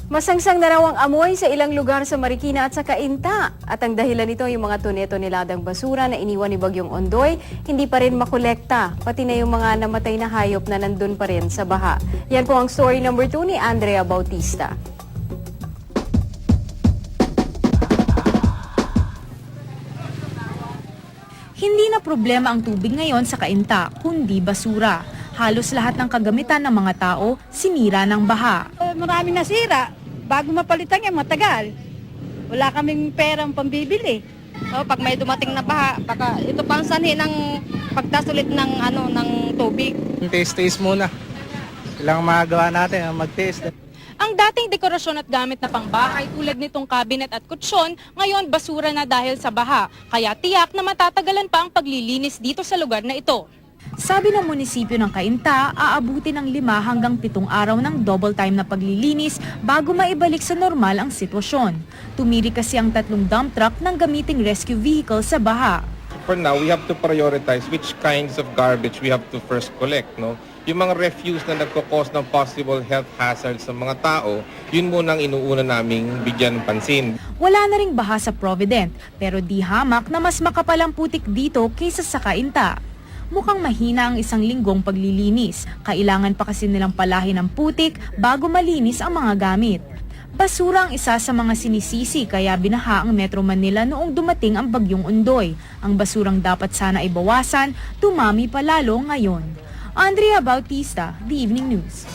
Masangsang na raw ang amoy sa ilang lugar sa Marikina at sa Cainta. At ang dahilan nito yung mga tone-toneladang basura na iniwan ni Bagyong Ondoy, hindi pa rin makolekta. Pati na yung mga namatay na hayop na nandun pa rin sa baha. Yan po ang story number 2 ni Andrea Bautista. Hindi na problema ang tubig ngayon sa Cainta, kundi basura. Halos lahat ng kagamitan ng mga tao sinira ng baha. Maraming nasira. Bago mapalitan yan, matagal. Wala kaming perang pambibili. So, pag may dumating na baha, baka ito pang sanhi ng pagtasulit ng tubig. Taste muna. Kailangan magagawa natin, mag-taste. Ang dating dekorasyon at gamit na pangbahay tulad nitong cabinet at kutsyon, ngayon basura na dahil sa baha. Kaya tiyak na matatagalan pa ang paglilinis dito sa lugar na ito. Sabi ng munisipyo ng Cainta, aabuti ng 5 hanggang 7 araw ng double time na paglilinis bago maibalik sa normal ang sitwasyon. Tumiri kasi ang 3 dump truck ng gamiting rescue vehicle sa baha. For now, we have to prioritize which kinds of garbage we have to first collect, no? Yung mga refuse na nagkakos ng possible health hazards sa mga tao, yun muna ang inuuna naming bigyan ng pansin. Wala na ring baha sa Provident, pero di hamak na mas makapal ang putik dito kaysa sa Cainta. Mukhang mahina ang 1 linggong paglilinis. Kailangan pa kasi nilang palahin ang putik bago malinis ang mga gamit. Basura ang isa sa mga sinisisi kaya binaha ang Metro Manila noong dumating ang Bagyong Ondoy. Ang basurang dapat sana ibawasan, tumami pa lalo ngayon. Andrea Bautista, The Evening News.